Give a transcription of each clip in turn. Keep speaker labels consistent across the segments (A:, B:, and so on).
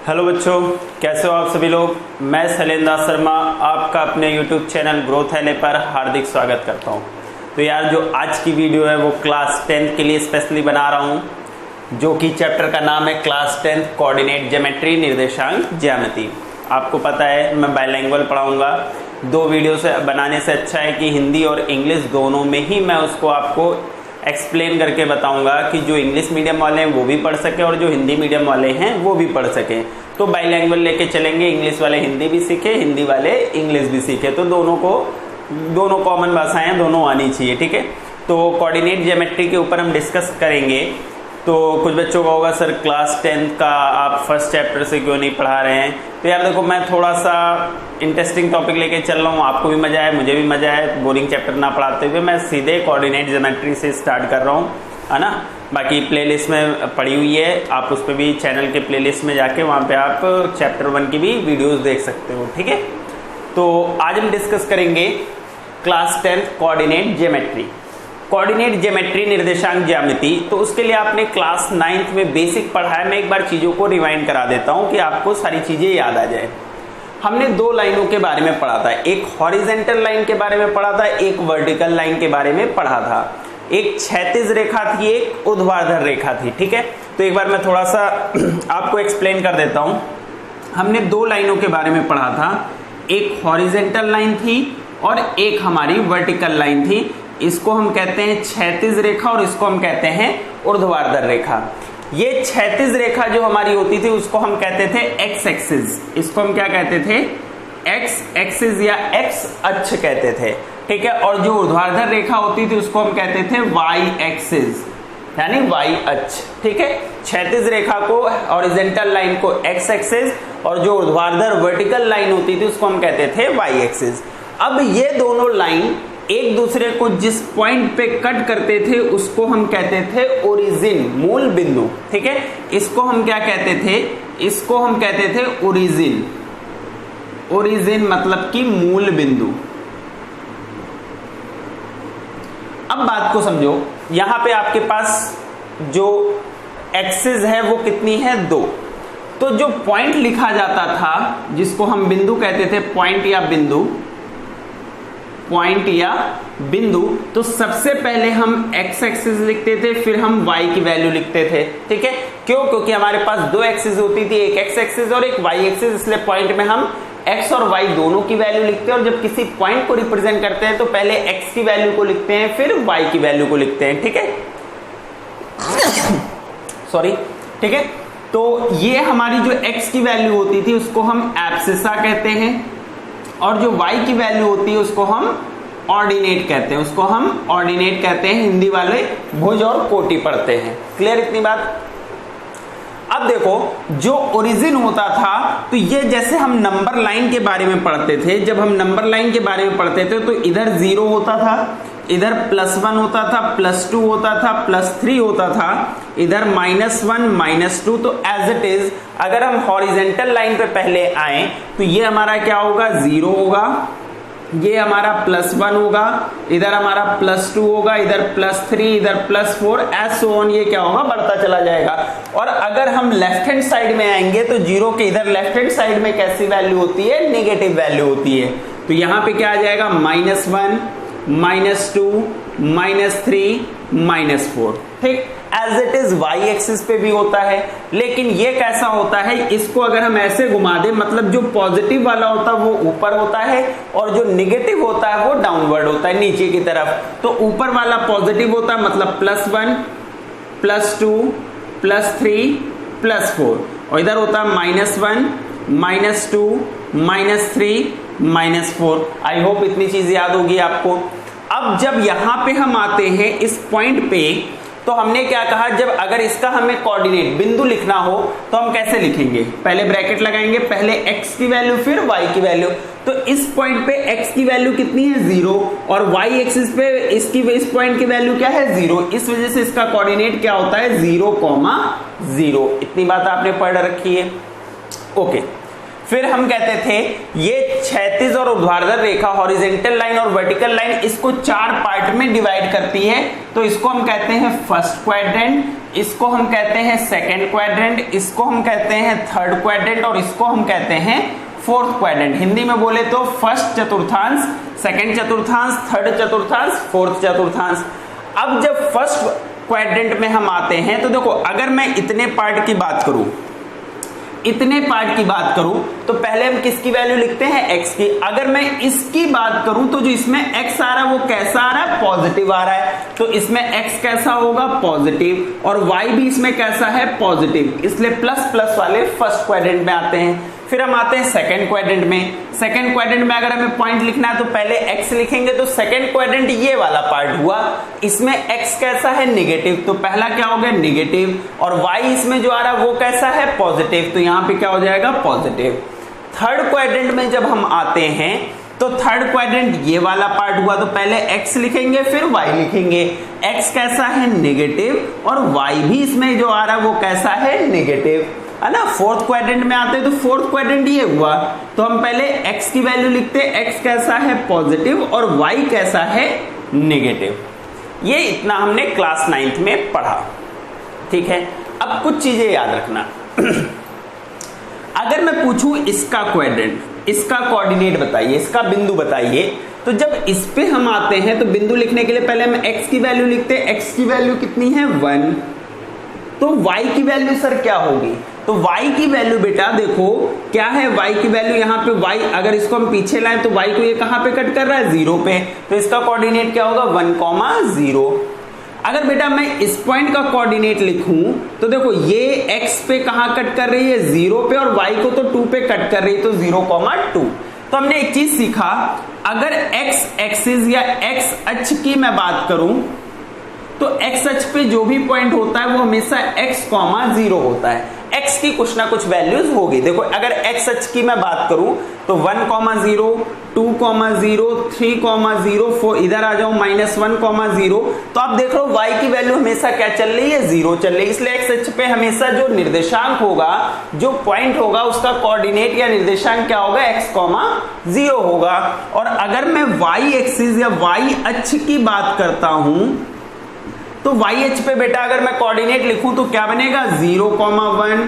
A: Hello बच्चों, कैसे हो आप सभी लोग। मैं शैलेंद्र शर्मा आपका अपने YouTube चैनल ग्रोथ एले पर हार्दिक स्वागत करता हूं। तो यार जो आज की वीडियो है वो क्लास 10 के लिए स्पेशली बना रहा हूं, जो कि चैप्टर का नाम है क्लास 10 कोऑर्डिनेट ज्योमेट्री निर्देशांक ज्यामिति। आपको पता है मैं बाइलिंगुअल पढ़ाऊंगा। दो वीडियो से बनाने से अच्छा है कि हिंदी और इंग्लिश दोनों में ही मैं उसको आपको एक्सप्लेन करके बताऊंगा कि जो इंग्लिश मीडियम वाले हैं वो भी पढ़ सके और जो हिंदी मीडियम वाले हैं वो भी पढ़ सकें। तो बाइलिंगुअल लेके चलेंगे, इंग्लिश वाले हिंदी भी सीखे, हिंदी वाले इंग्लिश भी सीखे, तो दोनों कॉमन भाषाएं दोनों आनी चाहिए, ठीक है। तो कोऑर्डिनेट ज्योमेट्री के ऊपर हम डिस्कस करेंगे। तो कुछ बच्चों का होगा सर क्लास 10 का आप फर्स्ट चैप्टर से क्यों नहीं पढ़ा रहे हैं। तो यार देखो, मैं थोड़ा सा इंटरेस्टिंग टॉपिक लेके चल रहा हूँ, आपको भी मजा आए मुझे भी मजा आए। बोरिंग चैप्टर ना पढ़ाते हुए मैं सीधे कोऑर्डिनेट ज्योमेट्री से स्टार्ट कर रहा हूँ, है ना। बाकी प्लेलिस्ट में पड़ी हुई है, आप उस पर भी चैनल के प्लेलिस्ट में जाके वहाँ पे आप चैप्टर 1 की भी वीडियोस देख सकते हो, ठीक है। तो आज हम डिस्कस करेंगे class 10 coordinate geometry, coordinate geometry निर्देशांक ज्यामिति। तो उसके लिए आपने क्लास 9th में बेसिक पढ़ा है। मैं एक बार चीजों को रिवाइंड करा देता हूं कि आपको सारी चीजें याद आ जाए। हमने दो लाइनों के बारे में पढ़ा था, एक हॉरिजेंटल लाइन के बारे में पढ़ा था, एक वर्टिकल लाइन के बारे में पढ़ा था। एक क्षैतिज रेखा थी, एक ऊर्ध्वाधर रेखा थी, ठीक है। तो एक बार मैं थोड़ा सा आपको एक्सप्लेन कर देता हूं। हमने दो लाइनों के बारे में पढ़ा था, एक हॉरिजेंटल लाइन थी और एक हमारी वर्टिकल लाइन थी। इसको हम कहते हैं क्षैतिज रेखा और इसको हम कहते हैं ऊर्ध्वाधर रेखा। ये क्षैतिज रेखा जो हमारी होती थी उसको हम कहते थे एक्स एक्सिस। इसको हम क्या कहते थे? एक्स एक्सिस या एक्स अक्ष कहते थे, ठीक है। और जो ऊर्ध्वाधर रेखा होती थी उसको हम कहते थे वाई एक्सिस, यानी वाई अक्ष, ठीक है। क्षैतिज रेखा को, हॉरिजॉन्टल लाइन को एक्स एक्सिस और जो ऊर्ध्वाधर वर्टिकल लाइन होती थी उसको हम कहते थे वाई एक्सिस। अब ये दोनों लाइन एक दूसरे को जिस पॉइंट पे कट करते थे उसको हम कहते थे ओरिजिन, मूल बिंदु, ठीक है। इसको हम क्या कहते थे? इसको हम कहते थे ओरिजिन। ओरिजिन मतलब कि मूल बिंदु। अब बात को समझो, यहां पे आपके पास जो एक्सिस है वो कितनी है? 2। तो जो पॉइंट लिखा जाता था जिसको हम बिंदु कहते थे, पॉइंट या बिंदु, पॉइंट या बिंदु, तो सबसे पहले हम एक्स एक्सिस लिखते थे, फिर हम वाई की वैल्यू लिखते थे, ठीक है। क्यों? क्योंकि हमारे पास दो एक्सिस होती थी, एक एक्स एक्सिस और एक वाई एक्सिस, इसलिए पॉइंट में हम एक्स और वाई दोनों की वैल्यू लिखते हैं। और जब किसी पॉइंट को रिप्रेजेंट करते हैं तो पहले एक्स की वैल्यू को लिखते हैं, फिर वाई की वैल्यू को लिखते हैं, ठीक है। सॉरी, ठीक है। तो ये हमारी जो एक्स की वैल्यू होती थी उसको हम एब्सिसा कहते हैं और जो y की वैल्यू होती है उसको हम ऑर्डिनेट कहते हैं, उसको हम ऑर्डिनेट कहते हैं। हिंदी वाले भुज और कोटि पढ़ते हैं। क्लियर इतनी बात? अब देखो, जो ओरिजिन होता था, तो ये जैसे हम नंबर लाइन के बारे में पढ़ते थे, जब हम नंबर लाइन के बारे में पढ़ते थे तो इधर 0 होता था, इधर +1 होता था, +2 होता था, +3 होता था, इधर -1 -2। तो एज इट इज अगर हम हॉरिजेंटल लाइन पे पहले आए तो ये हमारा क्या होगा? 0 होगा, ये हमारा +1 होगा, इधर हमारा +2 होगा, इधर +3, इधर +4, एज सो ऑन। ये क्या होगा? बढ़ता चला जाएगा। और अगर हम लेफ्ट हैंड साइड में आएंगे तो 0 के इधर लेफ्ट हैंड साइड में कैसी वैल्यू होती है? नेगेटिव वैल्यू होती है। तो यहां पे क्या आ जाएगा? -1 -2 -3 -4, ठीक। As it is Y axis पे भी होता है, लेकिन ये कैसा होता है? इसको अगर हम ऐसे घुमा दें, मतलब जो पॉजिटिव वाला होता है वो ऊपर होता है और जो निगेटिव होता है वो डाउनवर्ड होता है, नीचे की तरफ। तो ऊपर वाला पॉजिटिव होता है, मतलब +1 +2 +3 +4, और इधर होता है -1 -2 -3 -4। आई होप इतनी चीज याद होगी आपको। अब जब यहां पे हम आते हैं इस पॉइंट पे, तो हमने क्या कहा? जब अगर इसका हमें कोऑर्डिनेट बिंदु लिखना हो तो हम कैसे लिखेंगे? पहले ब्रैकेट लगाएंगे, पहले x की वैल्यू फिर y की वैल्यू। तो इस पॉइंट पे x की वैल्यू कितनी है? 0, और y एक्सिस पे इस पॉइंट की वैल्यू क्या है? 0। इस वजह से इसका कोऑर्डिनेट क्या होता है? 0, 0। इतनी बात आपने पढ़ रखी है, ओके। फिर हम कहते थे ये क्षैतिज और ऊर्ध्वाधर रेखा, हॉरिजॉन्टल लाइन और वर्टिकल लाइन, इसको 4 पार्ट में डिवाइड करती है। तो इसको हम कहते हैं फर्स्ट क्वाड्रेंट, इसको हम कहते हैं सेकंड क्वाड्रेंट, इसको हम कहते हैं थर्ड क्वाड्रेंट और इसको हम कहते हैं फोर्थ क्वाड्रेंट। हिंदी में बोले तो फर्स्ट चतुर्थांश, सेकंड चतुर्थांश, थर्ड चतुर्थांश, फोर्थ चतुर्थांश। अब जब फर्स्ट क्वाड्रेंट में हम आते हैं तो देखो, अगर मैं इतने पार्ट की बात करूं, तो पहले हम किसकी वैल्यू लिखते हैं, x की। अगर मैं इसकी बात करूं तो जो इसमें x आ रहा है वो कैसा आ रहा है, पॉजिटिव आ रहा है, तो इसमें x कैसा होगा, पॉजिटिव, और y भी इसमें कैसा है, पॉजिटिव, इसलिए प्लस प्लस वाले फर्स्ट क्वाड्रेंट में आते हैं। फिर हम आते हैं सेकंड क्वाड्रेंट में। सेकंड क्वाड्रेंट में अगर हमें पॉइंट लिखना है तो पहले x लिखेंगे, तो सेकंड क्वाड्रेंट ये वाला पार्ट हुआ, इसमें x कैसा है, नेगेटिव, तो पहला क्या हो गया, नेगेटिव, और y इसमें जो आ रहा है वो कैसा है, पॉजिटिव, तो यहां पे क्या हो जाएगा, पॉजिटिव। थर्ड क्वाड्रेंट में जब हम आते हैं तो थर्ड क्वाड्रेंट ये वाला पार्ट हुआ, तो पहले x लिखेंगे फिर y लिखेंगे, x कैसा है, नेगेटिव, और y भी इसमें जो आ रहा है वो कैसा है, नेगेटिव, है ना। फोर्थ क्वाड्रेंट में आते हैं तो फोर्थ क्वाड्रेंट ये हुआ, तो हम पहले x की वैल्यू लिखते हैं, x कैसा है, पॉजिटिव, और y कैसा है, नेगेटिव। ये इतना हमने क्लास 9th में पढ़ा, ठीक है। अब कुछ चीजें याद रखना। अगर मैं पूछूं इसका क्वाड्रेंट, इसका कोऑर्डिनेट बताइए, इसका बिंदु बताइए, तो जब इस पे हम आते हैं तो बिंदु लिखने के लिए पहले हम x की वैल्यू लिखते हैं, x की वैल्यू कितनी है, 1, तो y की वैल्यू सर क्या होगी, तो y की वैल्यू बेटा देखो क्या है, y की वैल्यू यहाँ पे y, अगर इसको हम पीछे लाएं तो y को ये कहां पे कट कर रहा है, 0 पे, तो इसका कोऑर्डिनेट क्या होगा, 1,0। अगर बेटा मैं इस पॉइंट का कोऑर्डिनेट लिखूं तो देखो ये x पे कहां कट कर रही है, 0 पे, और y को तो 2 पे कट कर रही है, तो 0,2। तो हमने एक चीज सीखा, अगर x एक्सिस या x अक्ष की मैं बात करूं तो x अक्ष पे जो भी पॉइंट होता है वो हमेशा x, 0 होता है, x की कुछ ना कुछ वैल्यूज होगी। देखो अगर x अक्ष की मैं बात करूं तो 1,0, 2,0, 3,0, 4, इधर आ जाऊं -1,0, तो आप देख लो y की वैल्यू हमेशा क्या चल रही है, 0 चल रही है, इसलिए x अक्ष पे हमेशा जो निर्देशांक होगा, जो पॉइंट होगा, उसका कोऑर्डिनेट या निर्देशांक क्या होगा, x, 0 होगा। और अगर मैं y एक्सिस या y अक्ष की बात करता हूं तो y अक्ष पे बेटा अगर मैं कोऑर्डिनेट लिखूं तो क्या बनेगा, 0,1,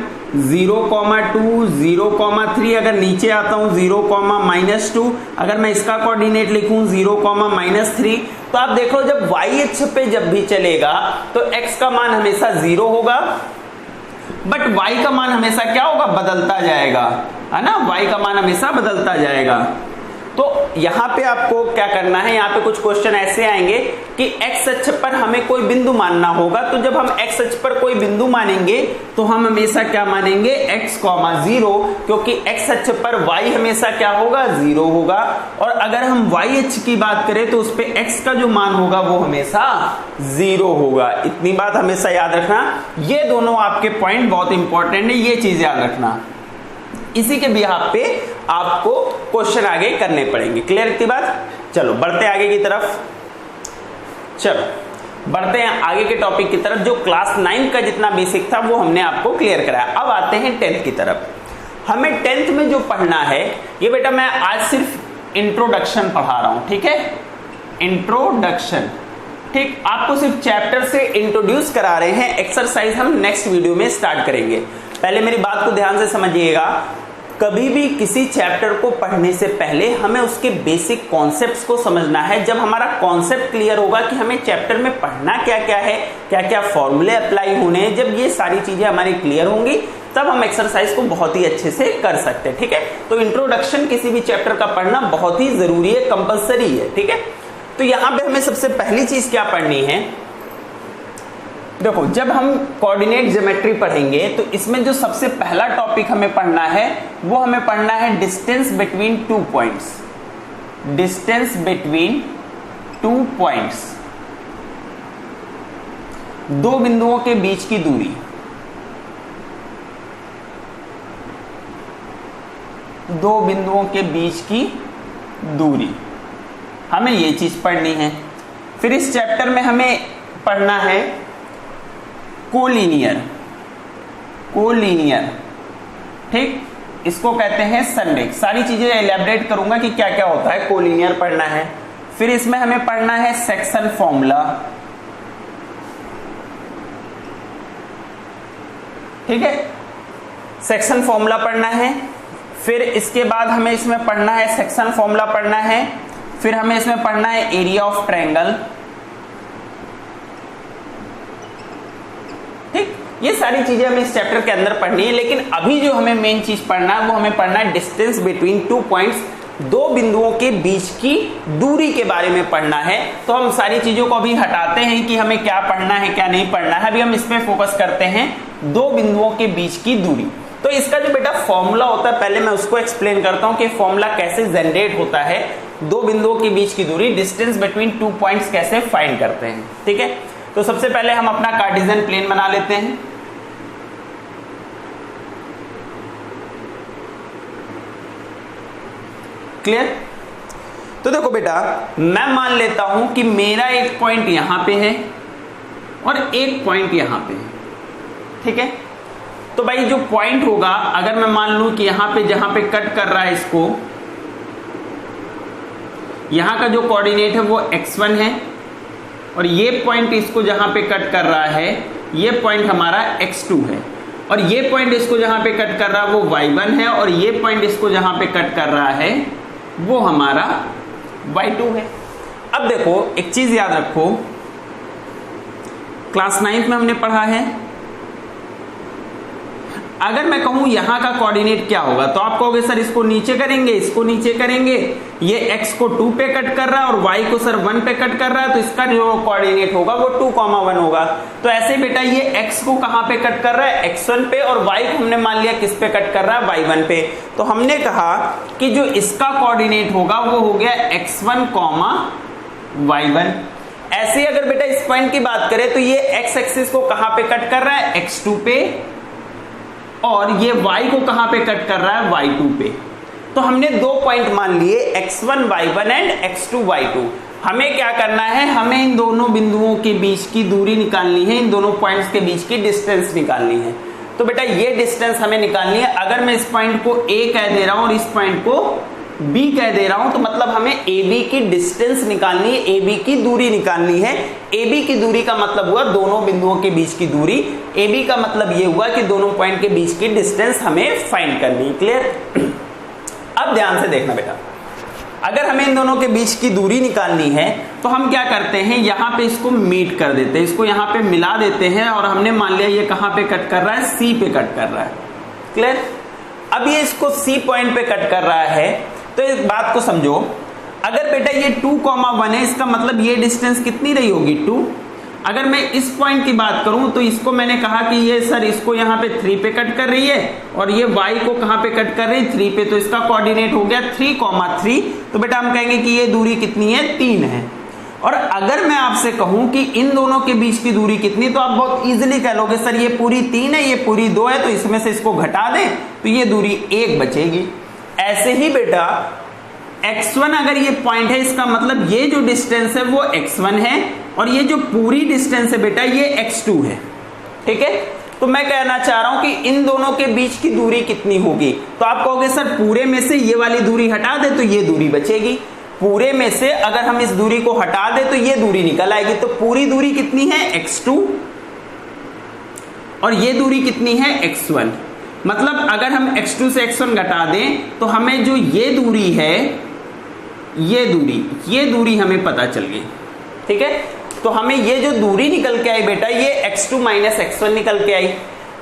A: 0,2, 0,3, अगर नीचे आता हूं 0,-2, अगर मैं इसका कोऑर्डिनेट लिखूं 0,-3, तो आप देखो जब y अक्ष पे जब भी चलेगा तो x का मान हमेशा 0 होगा, बट y का मान हमेशा क्या होगा, बदलता जाएगा, है ना, y का मान हमेशा बदलता जाएगा। तो यहां पे आपको क्या करना है, यहां पे कुछ क्वेश्चन ऐसे आएंगे कि x अक्ष पर हमें कोई बिंदु मानना होगा, तो जब हम x अक्ष पर कोई बिंदु मानेंगे तो हम हमेशा क्या मानेंगे, x, 0, क्योंकि x अक्ष पर y हमेशा क्या होगा, 0 होगा, और अगर हम y अक्ष की बात करें तो उस पे x का जो मान होगा वो हमेशा 0 होगा। इतनी बात हमेशा याद रखना, ये दोनों आपके पॉइंट बहुत इंपॉर्टेंट है, ये चीज याद रखना, इसी के बिहाफ पे आपको क्वेश्चन आगे करने पड़ेंगे। क्लियर इतनी बात, चलो बढ़ते हैं आगे की तरफ। चलो बढ़ते हैं आगे के टॉपिक की तरफ। जो क्लास 9 का जितना बेसिक था वो हमने आपको क्लियर कराया, अब आते हैं 10th की तरफ। हमें 10th में जो पढ़ना है, ये बेटा मैं आज सिर्फ इंट्रोडक्शन पढ़ा रहा हूं, ठीक है, इंट्रोडक्शन, ठीक, आपको सिर्फ चैप्टर से इंट्रोड्यूस करा रहे हैं, एक्सरसाइज हम नेक्स्ट वीडियो में स्टार्ट करेंगे। पहले मेरी बात को ध्यान से समझिएगा, कभी भी किसी चैप्टर को पढ़ने से पहले हमें उसके बेसिक कॉन्सेप्ट्स को समझना है। जब हमारा कॉन्सेप्ट क्लियर होगा कि हमें चैप्टर में पढ़ना क्या क्या है, क्या क्या फॉर्मूले अप्लाई होने हैं, जब ये सारी चीजें हमारी क्लियर होंगी तब हम एक्सरसाइज को बहुत ही अच्छे से कर सकते हैं, ठीक है। तो इंट्रोडक्शन किसी भी चैप्टर का पढ़ना बहुत ही जरूरी है, कंपल्सरी है, ठीक है। तो यहां पे हमें सबसे पहली चीज क्या पढ़नी है, देखो जब हम कोऑर्डिनेट ज्योमेट्री पढ़ेंगे तो इसमें जो सबसे पहला टॉपिक हमें पढ़ना है वो हमें पढ़ना है distance between 2 points, distance between 2 points, दो बिंदुओं के बीच की दूरी, दो बिंदुओं के बीच की दूरी, हमें ये चीज पढ़नी है। फिर इस चैप्टर में हमें पढ़ना है कोलिनियर, कोलिनियर, ठीक, इसको कहते हैं संरेख। सारी चीजें एलैबोरेट करूंगा कि क्या क्या होता है, कोलिनियर पढ़ना है। फिर इसमें हमें पढ़ना है सेक्शन फॉर्मूला, ठीक है, सेक्शन फॉर्मूला पढ़ना है, फिर इसके बाद हमें इसमें पढ़ना है सेक्शन फॉर्मूला पढ़ना है, फिर हमें इसमें पढ़ना है एरिया ऑफ ट्रायंगल। ठीक, ये सारी चीजें हमें इस चैप्टर के अंदर पढ़नी है, लेकिन अभी जो हमें मेन चीज पढ़ना है वो हमें पढ़ना है डिस्टेंस बिटवीन 2 पॉइंट्स, दो बिंदुओं के बीच की दूरी के बारे में पढ़ना है। तो हम सारी चीजों को अभी हटाते हैं कि हमें क्या पढ़ना है क्या नहीं पढ़ना है, अभी हम इस पे फोकस करते हैं दो बिंदुओं के बीच की दूरी। तो इसका जो बेटा फॉर्मूला होता है, पहले मैं उसको एक्सप्लेन करता हूं कि फॉर्मूला कैसे जनरेट होता है, दो बिंदुओं के बीच की दूरी, डिस्टेंस बिटवीन 2 पॉइंट्स कैसे फाइंड करते हैं। ठीक है, तो सबसे पहले हम अपना कार्टेशियन प्लेन बना लेते हैं। क्लियर? तो देखो बेटा, मैं मान लेता हूं कि मेरा एक पॉइंट यहां पे है और एक पॉइंट यहां पे है। ठीक है, तो भाई जो पॉइंट होगा, अगर मैं मान लूं कि यहां पे जहां पे कट कर रहा है इसको, यहां का जो कोऑर्डिनेट है वो x1 है, और ये पॉइंट इसको जहां पे कट कर रहा है ये पॉइंट हमारा x2 है, और ये पॉइंट इसको जहां पे कट कर रहा है वो y1 है, और ये पॉइंट इसको जहां पे कट कर रहा है वो हमारा y2 है। अब देखो एक चीज याद रखो, क्लास 9th में हमने पढ़ा है, अगर मैं कहूं यहां का कोऑर्डिनेट क्या होगा, तो आप कहोगे सर इसको नीचे करेंगे, इसको नीचे करेंगे, ये x को 2 पे कट कर रहा है और y को सर 1 पे कट कर रहा है, तो इसका जो कोऑर्डिनेट होगा वो 2,1 होगा। तो ऐसे बेटा ये x को कहां पे कट कर रहा है, x1 पे, और y को हमने मान लिया किस पे कट कर रहा है, y1 पे। तो हमने कहा कि जो इसका कोऑर्डिनेट होगा वो हो गया x1, y1। ऐसे अगर बेटा इस पॉइंट की बात करें तो ये x एक्सिस को कहां पे कट कर रहा है, x2 पे, और ये y को कहां पे कट कर रहा है, y2 पे। तो हमने दो पॉइंट मान लिए x1 y1 and x2 y2। हमें क्या करना है, हमें इन दोनों बिंदुओं के बीच की दूरी निकालनी है, इन दोनों पॉइंट्स के बीच की डिस्टेंस निकालनी है। तो बेटा ये डिस्टेंस हमें निकालनी है। अगर मैं इस पॉइंट को a कह दे रहा हूं और इस पॉइंट को b कह दे रहा हूं, तो मतलब हमें AB की डिस्टेंस निकालनी है, AB की दूरी निकालनी है। AB की दूरी का मतलब हुआ दोनों बिंदुओं के बीच की दूरी, AB का मतलब यह हुआ कि दोनों पॉइंट के बीच की डिस्टेंस हमें फाइंड करनी है। क्लियर? अब ध्यान से देखना बेटा, अगर हमें इन दोनों के बीच की दूरी निकालनी है तो हम क्या करते हैं, यहां पे इसको मीट कर देते हैं, इसको यहां पे मिला देते हैं, और हमने मान लिया ये कहां पे कट कर रहा है, C पे कट कर रहा है। क्लियर? अब ये इसको C पॉइंट पे कट कर रहा है, तो इस बात को समझो, अगर बेटा ये 2,1 है, इसका मतलब ये डिस्टेंस कितनी रही होगी, 2। अगर मैं इस पॉइंट की बात करूं तो इसको मैंने कहा कि ये सर इसको यहां पे 3 पे कट कर रही है, और ये y को कहां पे कट कर रही है, 3 पे, तो इसका कोऑर्डिनेट हो गया 3,3। तो बेटा हम कहेंगे कि ये दूरी कितनी है, 3 है। और अगर मैं आपसे कहूं कि इन दोनों के बीच की दूरी कितनी, तो आप बहुत इजीली कह लोगे सर ये पूरी 3 है, ये पूरी 2 है, तो इसमें से इसको घटा दें तो ये दूरी 1 बचेगी। ऐसे ही बेटा x1 अगर ये पॉइंट है, इसका मतलब ये जो डिस्टेंस है वो x1 है, और ये जो पूरी डिस्टेंस है बेटा ये x2 है। ठीक है, तो मैं कहना चाह रहा हूं कि इन दोनों के बीच की दूरी कितनी होगी, तो आप कहोगे सर पूरे में से ये वाली दूरी हटा दे तो ये दूरी बचेगी, पूरे में से अगर हम इस दूरी को हटा दे तो ये दूरी निकल आएगी। तो पूरी दूरी कितनी है, x2, और ये दूरी कितनी है, x1। मतलब अगर हम x2 से x1 घटा दें तो हमें जो ये दूरी है, ये दूरी हमें पता चल गई। ठीक है, तो हमें ये जो दूरी निकल के आई बेटा, ये x2 माइनस x1 निकल के आई।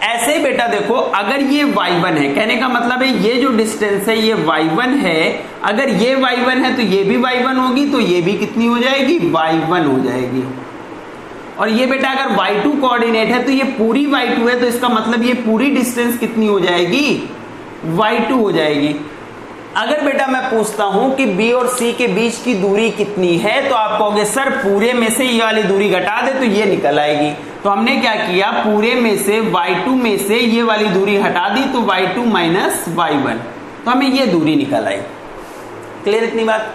A: ऐसे बेटा देखो, अगर ये y1 है, कहने का मतलब है ये जो डिस्टेंस है ये y1 है, अगर ये y1 है तो ये भी y1 होगी, तो ये भी कितनी हो जाएगी, y1 हो जाएगी। और ये बेटा अगर y2 कोऑर्डिनेट है तो ये पूरी y2 है, तो इसका मतलब ये पूरी डिस्टेंस कितनी हो जाएगी, y2 हो जाएगी। अगर बेटा मैं पूछता हूं कि B और C के बीच की दूरी कितनी है, तो आप कहोगे सर पूरे में से ये वाली दूरी घटा दे तो ये निकल आएगी। तो हमने क्या किया, पूरे में से y2 में से ये वाली दूरी हटा दी, तो y2 माइनस y1, तो हमें ये दूरी निकल आई। क्लियर इतनी बात?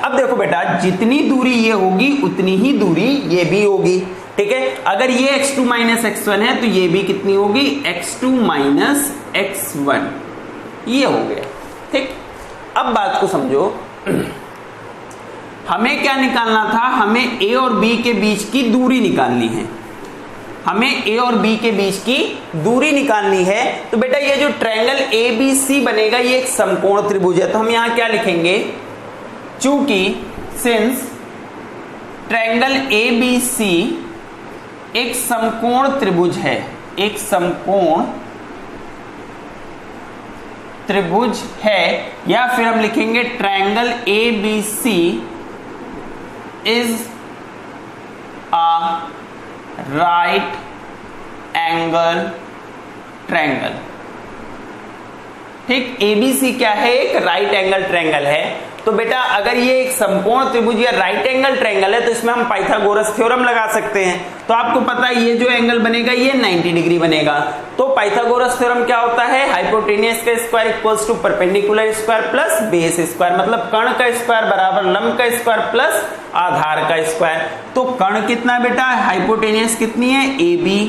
A: अब देखो बेटा, जितनी दूरी ये होगी उतनी ही दूरी ये भी होगी। ठीक है, अगर ये x2 माइनस x1 है तो ये भी कितनी होगी, x2 माइनस x1, ये हो गया। ठीक, अब बात को समझो, हमें क्या निकालना था, हमें A और B के बीच की दूरी निकालनी है। हमें ए और बी के बीच की दूरी निकालनी है। तो बेटा ये जो ट्रायंगल ए बी सी बनेगा ये एक समकोण त्रिभुज है। तो हम यहां क्या लिखेंगे, चूंकि since triangle A B C एक समकोण त्रिभुज है, एक समकोण त्रिभुज है, या फिर हम लिखेंगे triangle A B C is a right angle triangle. ठीक, एबीसी क्या है, एक राइट एंगल ट्रायंगल है। तो बेटा अगर ये एक समकोण त्रिभुज या राइट एंगल ट्रायंगल है तो इसमें हम पाइथागोरस थ्योरम लगा सकते हैं। तो आपको पता है ये जो एंगल बनेगा ये 90 डिग्री बनेगा। तो पाइथागोरस थ्योरम क्या होता है, हाइपोटेनियस का square equals to perpendicular square plus base square, मतलब कर्ण का स्क्वायर बराबर लंब का स्क्वायर प्लस आधार का स्क्वायर। तो कर्ण कितना बेटा, हाइपोटेनियस कितनी है ए बी,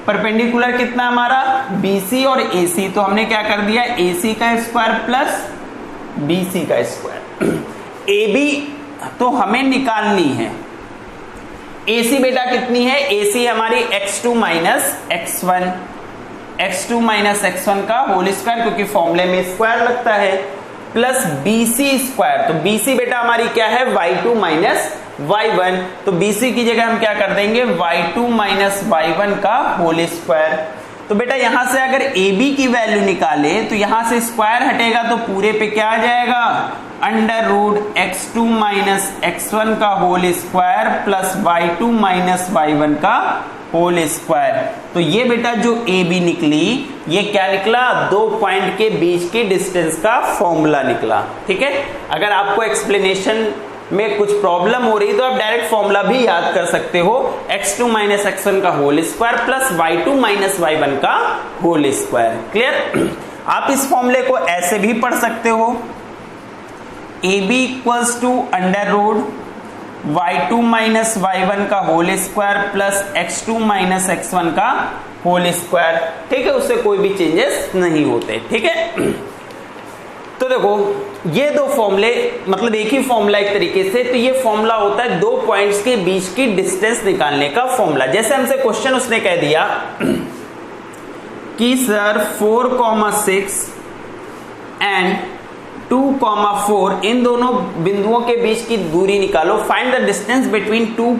A: परपेंडिकुलर कितना हमारा BC और AC। तो हमने क्या कर दिया, AC का स्क्वायर प्लस BC का स्क्वायर। AB तो हमें निकालनी है, AC बेटा कितनी है, AC हमारी x2 minus x1, x2 minus x1 का होल स्क्वायर, क्योंकि फॉर्मूले में स्क्वायर लगता है, प्लस BC स्क्वायर। तो BC बेटा हमारी क्या है, y2 माइनस y1। तो BC की जगह हम क्या कर देंगे, y2 माइनस y1 का होल स्क्वायर। तो बेटा यहां से अगर AB की वैल्यू निकाले तो यहां से स्क्वायर हटेगा तो पूरे पे क्या आ जाएगा, under root x2 minus x1 का whole square plus y2 minus y1 का होल स्क्वायर। तो ये बेटा जो AB निकली ये क्या निकला, दो पॉइंट के बीच की डिस्टेंस का फॉर्मूला निकला। ठीक है, अगर आपको एक्सप्लेनेशन में कुछ प्रॉब्लम हो रही तो आप डायरेक्ट फॉर्मूला भी याद कर सकते हो, x2 माइनस x1 का whole square plus y2 minus y1 का होल स्क्वायर। क्लियर। आप इस फॉर्मूले को ऐसे भी पढ़ सकते हो, AB equals to under root y2 minus y1 का whole square plus x2 minus x1 का होल स्क्वायर। ठीक है, उससे कोई भी चेंजेस नहीं होते। ठीक है, तो देखो ये दो फॉर्मूले, मतलब एक ही फॉर्मूला एक तरीके से। तो ये फॉर्मूला होता है दो पॉइंट्स के बीच की डिस्टेंस निकालने का फॉर्मूला। जैसे हमसे क्वेश्चन उसने कह दिया कि सर 4,6 एंड 2,4 इन दोनों बिंदुओं के बीच की दूरी निकालो, find the distance between 2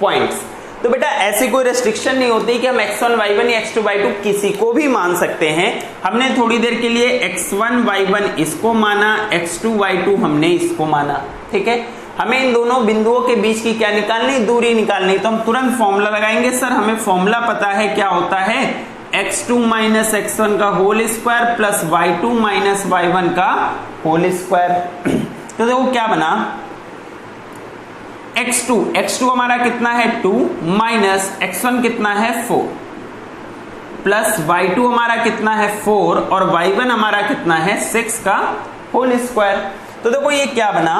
A: points. तो बेटा ऐसी कोई रेस्ट्रिक्शन नहीं होती कि हम x1 y1 या x2 y2 किसी को भी मान सकते हैं। हमने थोड़ी देर के लिए x1 y1 इसको माना, x2 y2 हमने इसको माना। ठीक है, हमें इन दोनों बिंदुओं के बीच की क्या निकालनी, दूरी निकालनी। तो हम तुरंत फॉर्मूला लगाएंगे, सर हमें फॉर्मूला पता है क्या होता है, x2 माइनस x1 का whole square plus y2 minus y1 का होल स्क्वायर। तो देखो क्या बना, x2 हमारा कितना है 2 माइनस x1 कितना है 4 प्लस y2 हमारा कितना है 4 और y1 हमारा कितना है 6 का होल स्क्वायर। तो देखो ये क्या बना,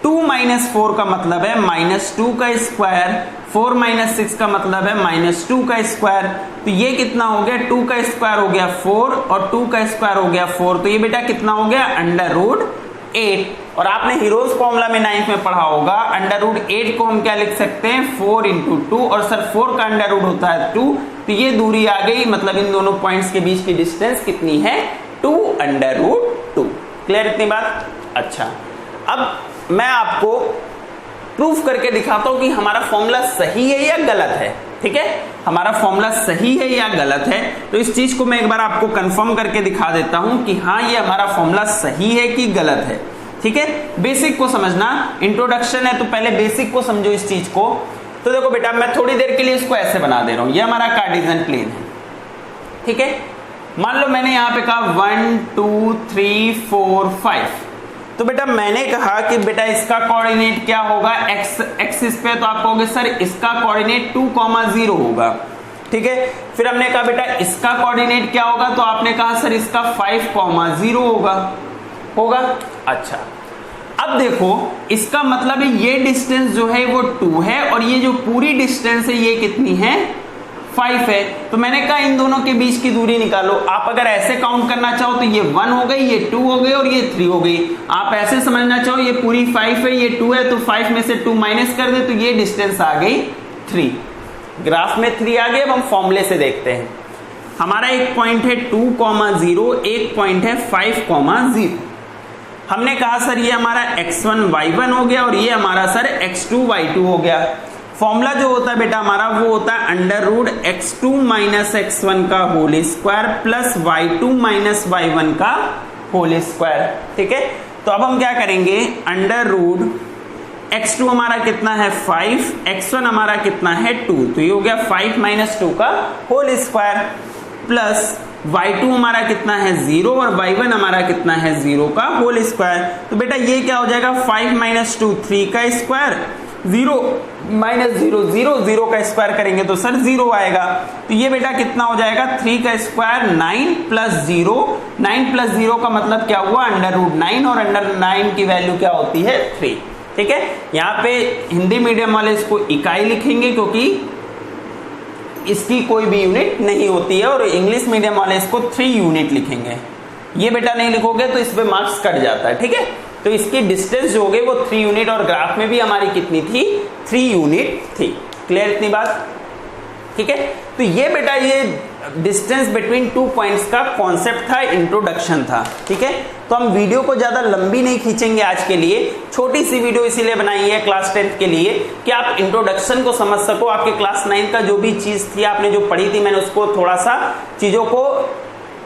A: 2 माइनस 4 का मतलब है -2 का स्क्वायर, 4 माइनस 6 का मतलब है -2 का स्क्वायर। तो ये कितना हो गया, 2 का स्क्वायर हो गया 4 और 2 का स्क्वायर हो गया 4। तो ये बेटा कितना हो गया, अंडर रूट 8। और आपने हीरोज फॉर्मूला में 9th में पढ़ा होगा, अंडर रूट 8 को हम क्या लिख सकते हैं, 4 इंटू 2, और सर 4 का अंडर रूट होता है 2। तो ये दूरी आ गई, मतलब इन दोनों पॉइंट्स के बीच की डिस्टेंस कितनी है, 2 अंडर रूट 2। क्लियर इतनी बात। अच्छा, अब मैं आपको प्रूफ करके दिखाता हूं कि हमारा फॉर्मूला सही है या गलत है। ठीक है, हमारा फॉर्मूला सही है या गलत है। तो इस चीज को मैं एक बार आपको कंफर्म करके दिखा देता हूं कि हाँ ये हमारा फॉर्मूला सही है कि गलत है। ठीक है, बेसिक को समझना, इंट्रोडक्शन है तो पहले बेसिक को समझो इस चीज को। तो देखो बेटा मैं थोड़ी देर के लिए इसको ऐसे बना दे रहा हूं, ये हमारा कार्टेशियन प्लेन है। ठीक है, मान लो मैंने यहां पे कहा 1 2 3 4 5। तो बेटा मैंने कहा कि बेटा इसका कोऑर्डिनेट क्या होगा, x एक्सिस पे। तो आप कहोगे सर इसका कोऑर्डिनेट 2,0 होगा। ठीक है, फिर हमने कहा बेटा इसका कोऑर्डिनेट क्या होगा, तो आपने कहा सर इसका 5,0 होगा। अच्छा, अब देखो इसका मतलब है ये डिस्टेंस जो है वो 2 है और ये जो पूरी डिस्टेंस है ये कितनी है, 5 है। तो मैंने कहा इन दोनों के बीच की दूरी निकालो। आप अगर ऐसे काउंट करना चाहो तो ये 1 हो गई, ये 2 हो गई और ये 3 हो गई। आप ऐसे समझना चाहो ये पूरी 5 है, ये 2 है, तो 5 में से 2 माइनस कर दे तो ये डिस्टेंस आ गई 3। ग्राफ में 3 आ गए। अब हम फॉर्मूले से देखते हैं। हमारा एक पॉइंट है 2,0, एक पॉइंट है 5,0। हमने कहा सर ये हमारा x1 y1 हो गया और ये हमारा सर x2 y2 हो गया। फॉर्मूला जो होता है बेटा हमारा वो होता है √x2 - x1 का whole square plus y2 - y1 का होल स्क्वायर। ठीक है, तो अब हम क्या करेंगे, √x2 हमारा कितना है 5, x1 हमारा कितना है 2, तो ये हो गया 5 - 2 का होल स्क्वायर प्लस y2 हमारा कितना है 0 और y1 हमारा कितना है 0 का होल स्क्वायर। तो बेटा ये क्या हो जाएगा 5 - 2 3 का स्क्वायर, 0 - 0 0 0 का स्क्वायर करेंगे तो सर 0 आएगा। तो ये बेटा कितना हो जाएगा 3 का स्क्वायर 9 + 0, 9 + 0 का मतलब क्या हुआ √9 और √9 की वैल्यू क्या होती है 3। ठीक है, यहाँ पे हिंदी मीडियम वाले इसको इकाई लिखेंगे क्योंकि इसकी कोई भी यूनिट नहीं होती है, और इंग्लिश मीडियम वाले इसको 3 यूनिट लिखेंगे। ये बेटा नहीं लिखोगे तो इस पे मार्क्स कट जाता है। ठीक है, तो इसकी डिस्टेंस जो हो गई वो 3 यूनिट और ग्राफ में भी हमारी कितनी थी 3 यूनिट थी। क्लियर इतनी बात? ठीक है, तो ये बेटा ये डिस्टेंस बिटवीन 2 पॉइंट्स का कॉन्सेप्ट था, इंट्रोडक्शन था। ठीक है, तो हम वीडियो को ज्यादा लंबी नहीं खींचेंगे आज के लिए, छोटी सी वीडियो इसीलिए बनाई है क्लास 10th के लिए कि आप इंट्रोडक्शन को समझ सको। आपके क्लास 9 का जो भी चीज थी आपने जो पढ़ी थी, मैंने उसको थोड़ा सा चीजों को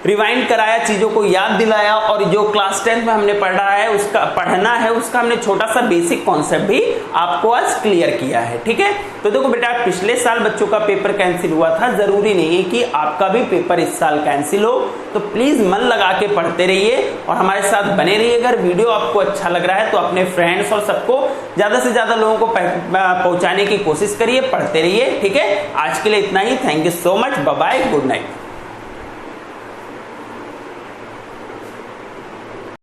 A: रिवाइंड कराया, चीजों को याद दिलाया, और जो क्लास 10th में हमने पढ़ना है उसका हमने छोटा सा बेसिक कॉन्सेप्ट भी आपको आज क्लियर किया है। ठीक है, तो देखो बेटा पिछले साल बच्चों का पेपर कैंसिल हुआ था, जरूरी नहीं है कि आपका भी पेपर इस साल कैंसिल हो, तो प्लीज मन लगा के पढ़ते रहिए और हमारे साथ बने रहिए। अगर वीडियो आपको अच्छा लग रहा है तो अपने फ्रेंड्स और सबको ज्यादा से ज्यादा लोगों को पहुंचाने की कोशिश करिए, पढ़ते रहिए। ठीक है, आज के लिए इतना ही। Thank you so much, bye bye, good night.